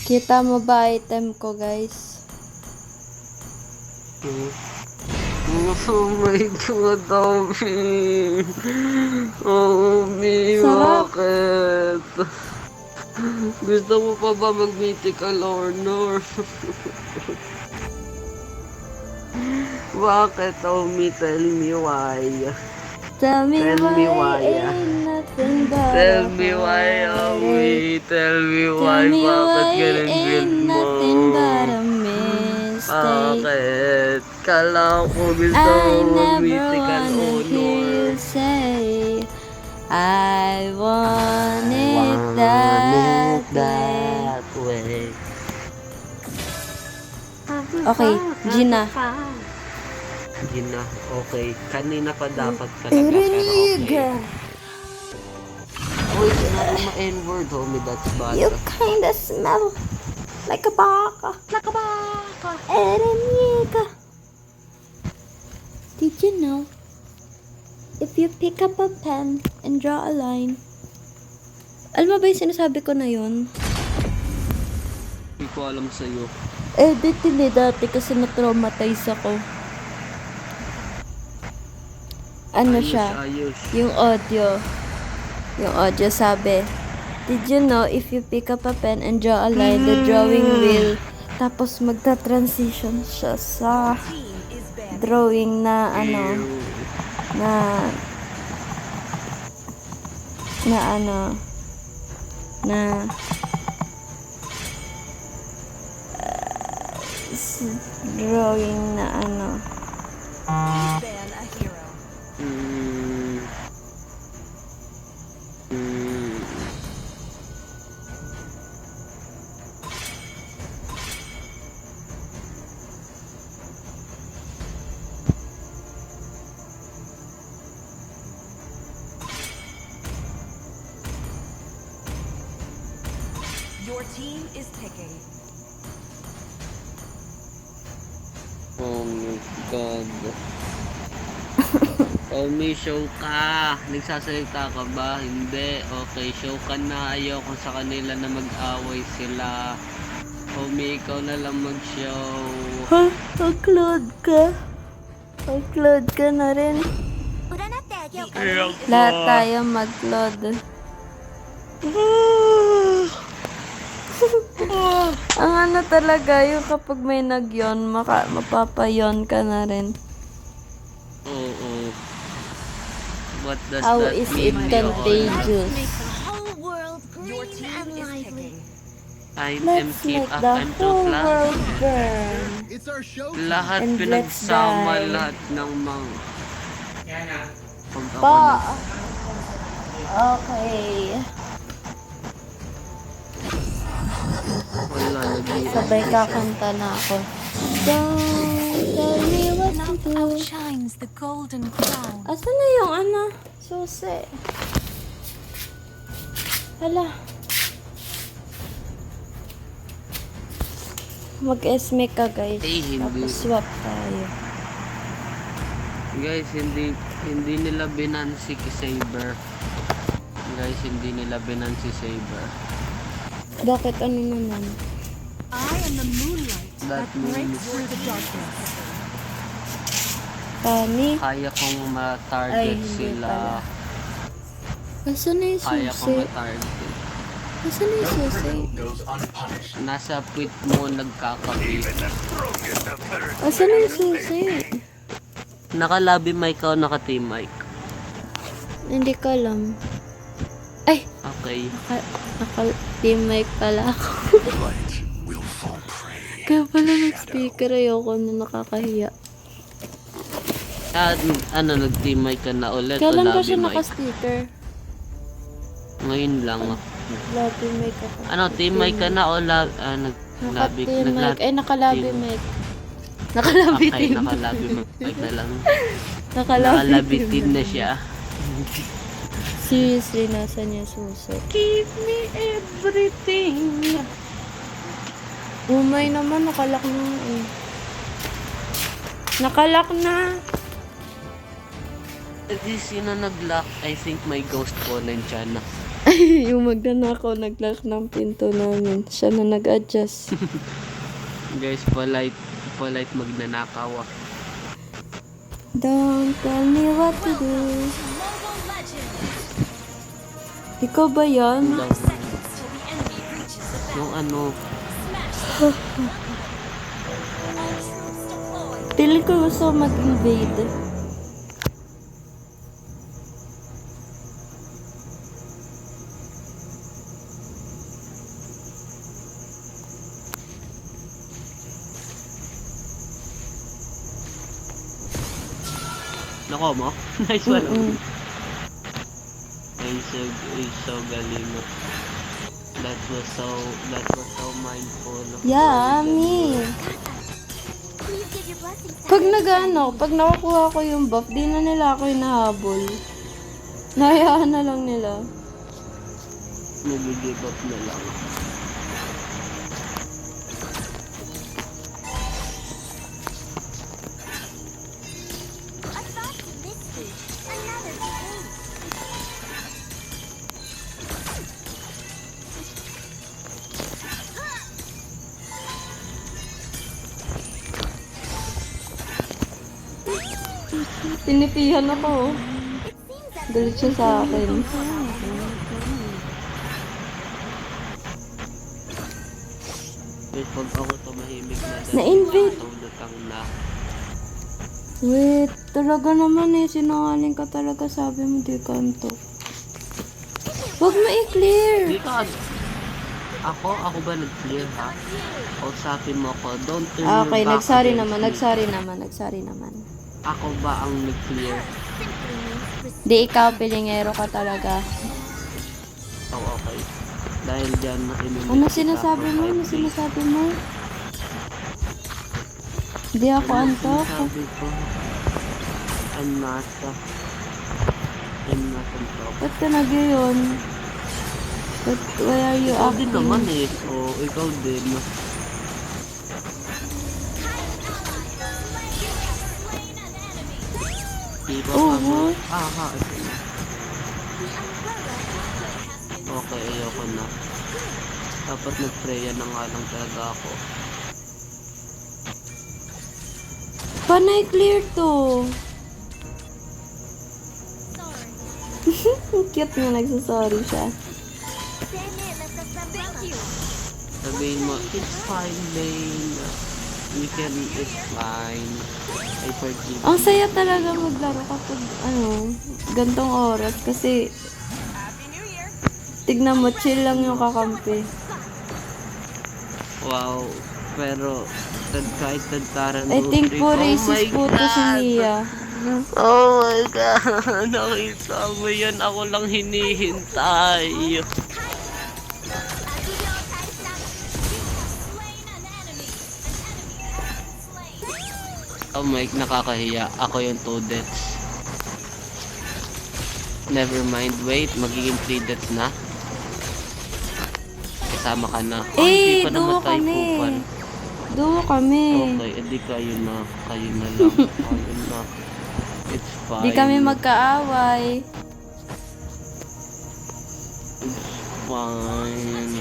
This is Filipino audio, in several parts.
Kita mo ba item ko, guys? Oh my God, Omi! Omi, Sarap. bakit? Gusto mo pa ba mag-mythical honor? Bakit, Omi? Tell me why. Tell me Tell why, me why, ain't nothing but Tell a me why, heartache. Omi. Tell me Tell why. me Bakit why, ganun build ain't mo? nothing but a mistake. Bakit? Kala ko gusto I mo never mythical wanna hear honor. you say I want it Want that it way. that way. Okay, Gina. Gina, okay. Kanina pa dapat ka pero okay. Uy, sinabi mo N-word, homie. That's You bad. kinda smell like a baka. Like a baka. Eremiga. Did you know? If you pick up a pen and draw a line. Alam mo ba yung sinasabi ko na yun? Hindi ko alam sa'yo. Edit hindi dati kasi na-traumatize ako. Ano siya? Ayos. Yung audio. Yung audio sabi, did you know if you pick up a pen and draw a line, the drawing will, tapos magta-transition siya sa drawing na ano, na drawing na ano. Mm. Mm. Your team is picking. Oh my God. Omi, show ka. Nagsasalita ka ba? Hindi. Okay, show ka na. Ayoko sa kanila na mag-away sila. Omi, ikaw na lang mag-show. Ha? Upload ka? Upload ka na rin. Lahat tayo mag-load. Ang ano talaga, yung kapag may nag-yon, mapapayon ka na rin. Oo. What does How that is mean? it contagious? Your team is picking. I am Let's keep make up. the I'm too whole flat. world burn. Lahat And let's pinagsama die. lahat ng mga pag ako Pa. na- Okay. wala nag-iisip Sabay siya. kakanta na ako. Don't tell me what to Love do. outshines the golden crown. Asan na yung ano? Susi. Hala. Mag-esme ka, guys. Eh, hindi. Tapos swap tayo. Guys, hindi nila binansi si Saber. Guys, hindi nila binansi Saber. Bakit ano naman? I am the moonlight That breaks means through the darkness. Kani? kaya kong Ay, ma-target hindi sila. pala. Asan na yung Kaya susi? kong ma-target. Asan na yung susi? Nasa puwit mo nagkakabit. Asan na yung susi? Naka-lobby mic o naka-team mic? Hindi ko alam. Ay! Okay. Naka-team mic pala ako. Kaya pala nag-speaker. Ayoko na nakakahiya. Ano, nag-team mic ka na ulit o Kailan ba lobby siya mic? naka-speaker? Ngayon lang. Lobby mic ako. Ano, team mic ka na o lobby? Naka-team mic. Ay, naka-lobby mic. Naka-lobby Okay, team. naka-lobby mic na lang. Naka-lobby Naka-lobby team. team na siya. Seriously, nasan yung susi? Give me everything. Umay naman, nakalak na eh. Nakalak na. Di sino nag-lock? I think may ghost po nandiyan na. Yung magnanakaw nag-lock ng pinto namin. Siya na nag-adjust. Guys, polite magnanakaw ah. Don't tell me what to do. Mobile Legends! Ikaw ba yan? Seconds till the enemy reaches the battlefield. Yung ano, Smash them! All troops deployed! Pili ko gusto mag-invade. nako mo? Nice one. Mm-mm. Ay, so galing. That was so mindful. Yummy! Please give your blessings to Pag pag nakukuha ko yung buff, di na nila ako hinahabol. Nahayaan na lang nila. Nag-give up na lang. I thought you missed me. Another case. Tinipihan ako. Galit siya sa akin. Wait, pag ako tumahimik na dahil Na-invade. lutang na. Wait, talaga naman eh. Sinungaling ka talaga. Sabi mo, di kanto. Huwag mo i-clear. Di ka, ako ba nag-clear ha? Kausapin mo ko, don't turn Ah, okay, your back nagsari against naman. me. Ako ba ang nag-clear? Di ikaw, pilingero ka talaga. Oh, okay. Dahil dyan, makinig Ano kita sinasabi for mo? 5 Ano days. sinasabi mo? Di ako antok. Sinasabi ko, I'm not antok. Ba't ka nag-yun? But why are you Ikaw din acting? naman eh. Oo, ikaw din. Iba Oh, pa mo. what? Ha. Okay, ayoko na. Dapat nag-preya na nga lang talaga ako. Panay clear to. Ang cute nga nagsasorry siya. Thank you. Sabihin mo, it's fine, babe. It's fine. I forgive Ang you. saya talaga maglaro kapag gantong oras kasi tignan mo, chill lang yung kakampi. Wow. Pero, kahit tagtaran I think po racist po to si Mia. Oh my God. Nakita mo yan. Ako lang hinihintay. Oh my, nakakahiya. Ako yung 2 deaths. Never mind. Wait, magiging 3 deaths na. Kasama ka na. Oh, hindi pa Duo namatay, kami. Pupan. Duo kami. Okay, edi kayo na. Kayo na lang. Kayo na. It's fine. Di kami magkaaway. It's fine.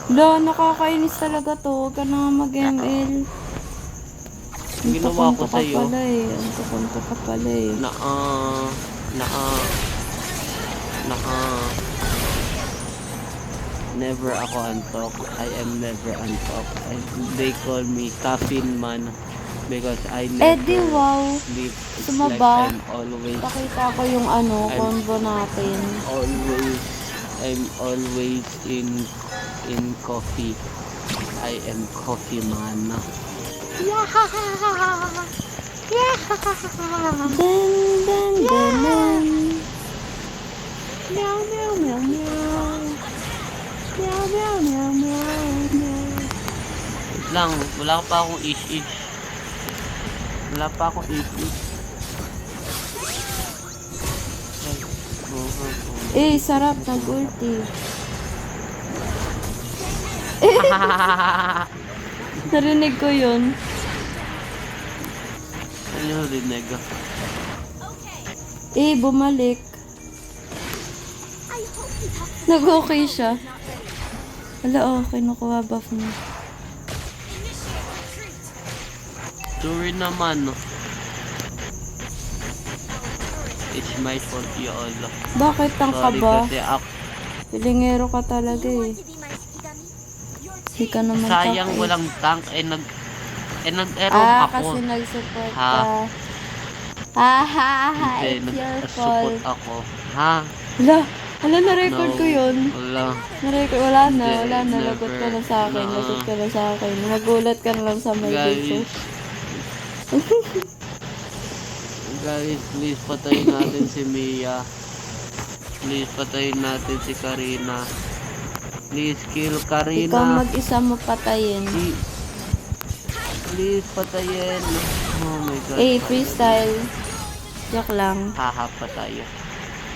Lo, nakakainis talaga to. Huwag ka na nga mag-ML. Ginawa ko Antok ka sa'yo. pala eh. Antok ka pala eh. Never ako antok. I am never antok. They call me caffeine man because I never Di wow. sleep. It's Sumaba. like Pakita ko yung combo natin. I'm always in coffee. I am coffee man. Dan. Meow meow meow meow. Meow meow meow meow. Wait lang, wala pa akong ish-ish. Wala pa akong ish-ish. Sarap nag-ulti. Narinig ko yun. yung rinig. Bumalik. I hope he talks to Nag-okay siya. Wala, okay. Nakuha buff mo. Sorry naman. It's my fault, yolo. Bakit ang Sorry kaba? kasi ako. Pilingero ka talaga you eh. want to be my Skigami? Di ka naman Sayang tank eh. walang tank. Nag-erong ako. Kasi nag-support Ha? ka. Ha, Hindi, it's your nag-support fault. ako. Ha? Hala, na-record No. ko yun. Wala. Na-record, wala na, Hindi, lagot ka na never. sa akin, No. lagot ka na sa akin. Magulat ka na lang sa may dito. Guys, please patayin natin si Mia. Please patayin natin si Karina. Please kill Ikaw Karina. mag-isa mo patayin. Please patayin. Oh my god. Freestyle. Joke lang. Haha pa tayo.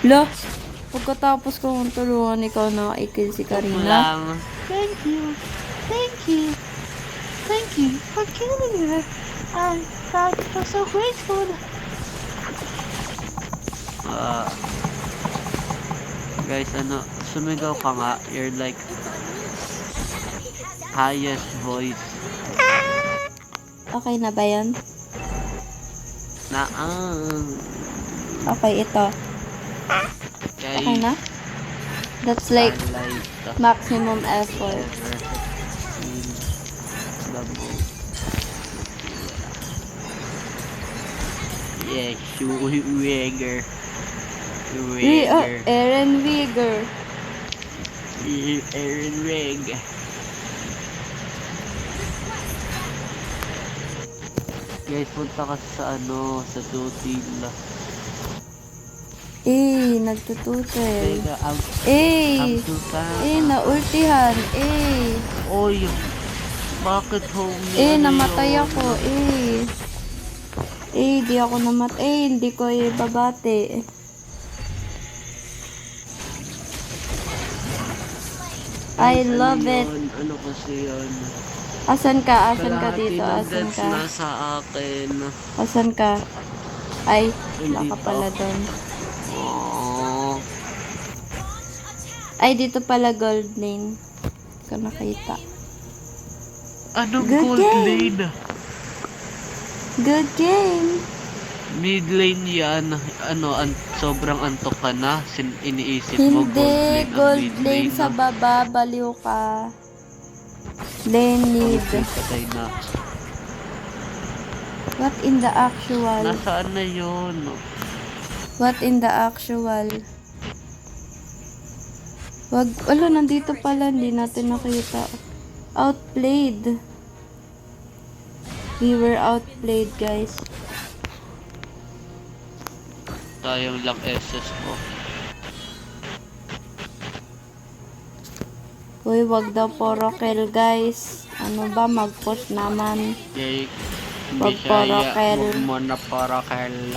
Lo, pagkatapos kong tulungan ikaw na i-kill si Karina. Lang. Thank you. Thank you. Thank you for killing her. I'm so grateful. Guys, sumigaw ka nga. You're like highest voice. Okay na ba yan? Na Okay, ito. Okay na? That's like Starlight maximum effort. ever in the book. Yeah, Schwarzenegger. Eren Wieger. Aaron Reg. Guys, punta ka sa sa Tutil. Nagtututel. Teka, ang tuta. Naultihan. Oy, bakit homie? Namatay ako. Di ako namatay. Hindi ko babate. I love it. Ano kasi yun? Asan ka? Asan ka Kalahati dito? ng Asan deaths ka? nasa akin. Asan ka? Ay, wala ka Dito. pala doon. Oh. Ay, dito pala gold lane. Hindi ko nakita. Anong Good gold game. lane? Good game. Mid lane yan. Sobrang antok ka na. Iniisip mo gold Hindi, lane ang gold mid lane lane. sa baba. Baliw ka. Lane need. Okay, patay na. What in the actual? Nasaan na yun? What in the actual? Nandito pala. Hindi natin nakita. Outplayed. We were outplayed, guys. Tayong lang SS ko. Uy, wag daw puro kill, guys. Ano ba, mag-push naman. Yay. Wag puro kill. Huwag mo na para kill.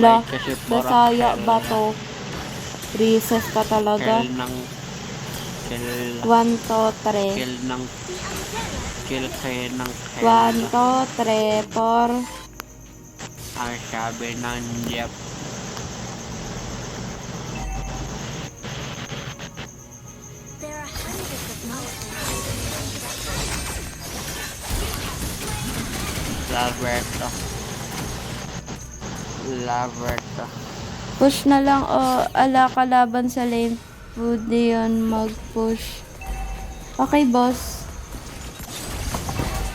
La, Kasi puro Bisaya kill. ba to? Recess ka talaga. Kill ng... Kill... 1, 2, 3. Kill ng... Kill kayo ng kill. 1, 2, 3, 4. Ang sabi ng Jeff. There are hundreds of monsters. Laverto. Laverto. Push na lang o ala kalaban sa lane. Pwede yun mag-push. Okay, boss.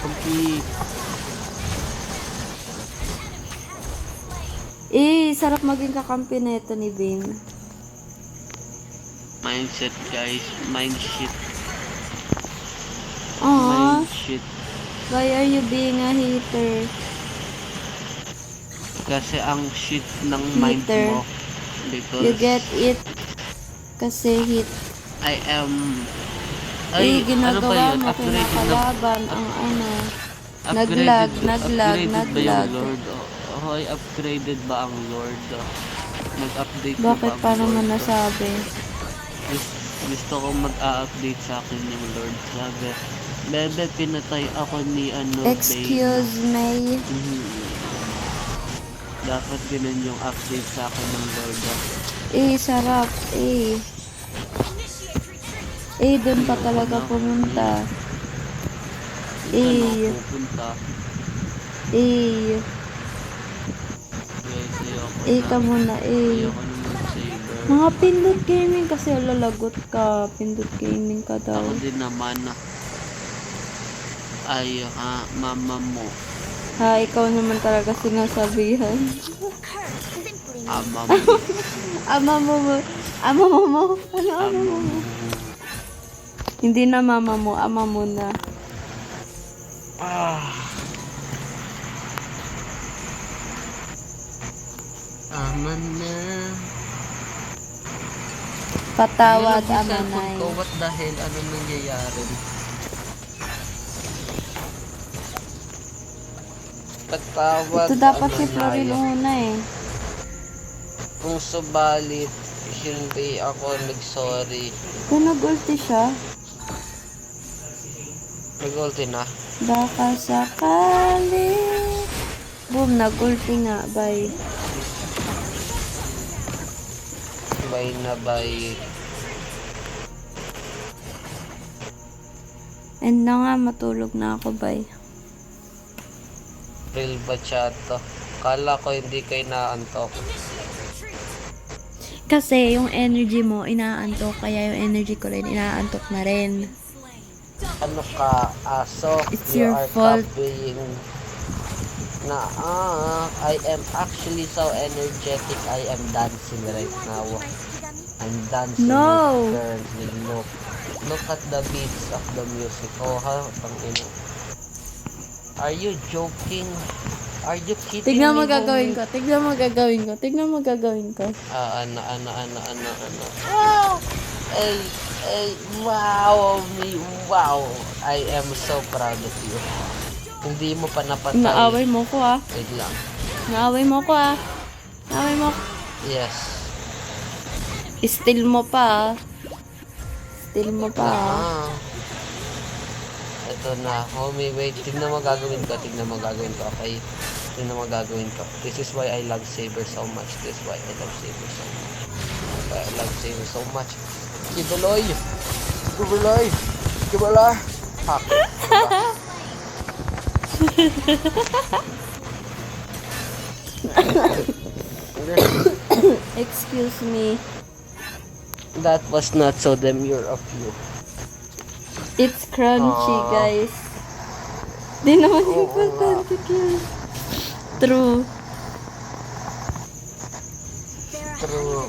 Okay. Sarap maging kakampi nito ni Bane. Mindset guys. Mindset. Aww, Mindset. why are you being a hater? Kasi ang shit ng mind Hater. mo. Because You get it kasi hit. I am... Ay, ano ba Ginagawa yun? mo Upgraded na... kinakalaban ang Upgraded, naglag. upgraded ba yung Lord? Hoy, upgraded ba ang Lord? Nag-update na ba Bakit ang pa naman Lord? nasabi? Gusto ko mag-a-update sa akin yung Lord. Sabi, Bebe, pinatay ako ni Excuse me. Mhm. Dapat ganun yung update sa akin ng Lorda. Sarap. Doon pa talaga pumunta. Saan ako pupunta? Guys, Guys, ka muna. ayoko na mag-saber. Mga Pindot Gaming kasi lalagot ka. Pindot Gaming ka daw. Ako din naman. Ay, mama mo. Ha, ikaw naman talaga sinasabihan. Ama mo. Ama mo mo. Ama mo mo. Ano ama Ama mo mo? mo. Hindi na mama mo, ama mo na. Ama na. Patawad, Nilagay ama cellphone nay. ko, what the hell? Ano nangyayari? Patawad, Ito dapat ama si Florin nay. una eh. Kung subalit, hindi ako nag-sorry. Kung nag-ulti siya, Nag-ulti na. baka sakali. Boom, nag-ulti nga, bye. Bye na bye. And na nga, matulog na ako, bye. Real bachato. Kala ko hindi kayo naantok. Kasi yung energy mo, inaantok. Kaya yung energy ko rin, inaantok na rin. Ano ka, aso? It's You your are fault. copying. I am actually so energetic. I am dancing right now. I'm dancing No! currently. Look at the beats of the music. Oh, ha? Tangina. Are you joking? Are you kidding Tignan me, mo gagawin homie? ko. Tignan mo gagawin ko. Tignan mo gagawin ko. Ano. Ah! Ay, wow, me, wow. I am so proud of you. Hindi mo pa napatay. Naaway mo ko ah. Wait lang. Naaway mo ko ah. Naaway mo. Yes. Steal mo pa ah. Steal mo pa ah. Ah. Ito na, homie, wait. Tignan mo gagawin ko. Okay? Tignan mo gagawin ko. This is why I love Saber so much. This is why I love Saber so much. Why I love Saber so much. Kibuloy! Fuck. Excuse me. That was not so demure of you. It's crunchy, Aw. guys. Di naman Oo importante kill. True. True.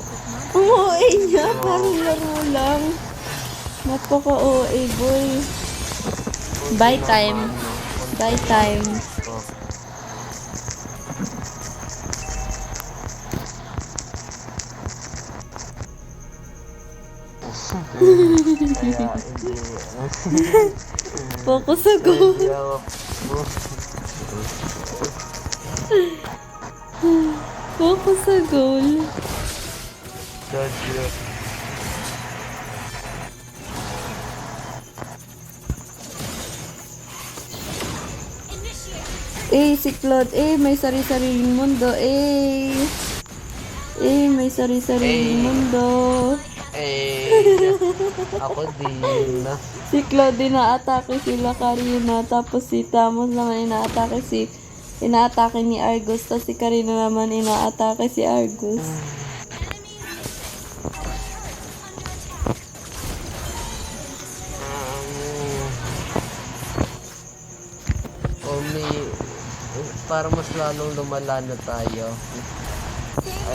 OA niya, parang laro lang. Napaka-OA, boy. Bye time. Bye time. Kaya hindi. Focus sa goal. Focus sa goal. Gotcha. Si Claude, may sari-sariling mundo, may sari-sariling mundo. Ako din. Si Claude inaatake sila Karina, tapos si Tamos naman inaatake ni Argus, tapos si Karina naman inaatake si Argus. Para mas lalong lumala na tayo.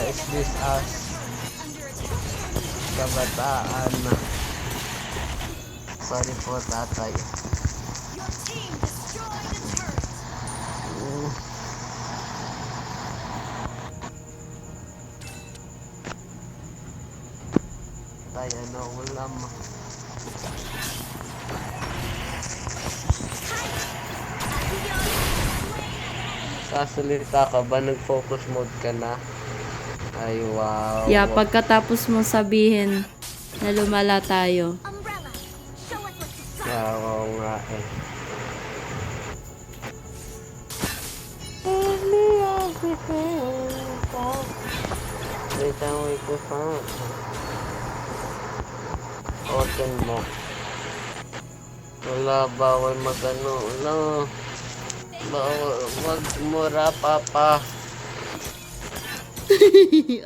Is this us? Kabataan na. Sorry po, tatay. Tayo, wala mo. Sasalita ka ba? Nag-focus mode ka na? Ay, wow. Yeah, pagkatapos mo sabihin na lumala tayo. Wow nga eh. phone. Wait ko ha. Open mo. Wala, bawal magano. Wala. Bawal, wag mura, papa.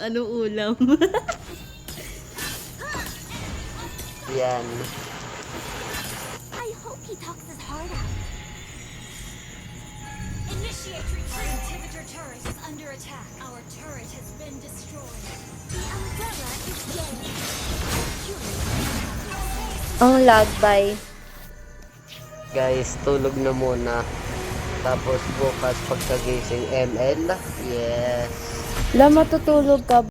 Anong ulam? Yan. I hope he talks his heart out. Initiate retreat. Inhibitor turret is under attack. Our turret has been destroyed. The umbrella is dead. Ang lag, bye. Guys, tulog na muna. Tapos bukas pagkagising ML. Yes. La, matutulog ka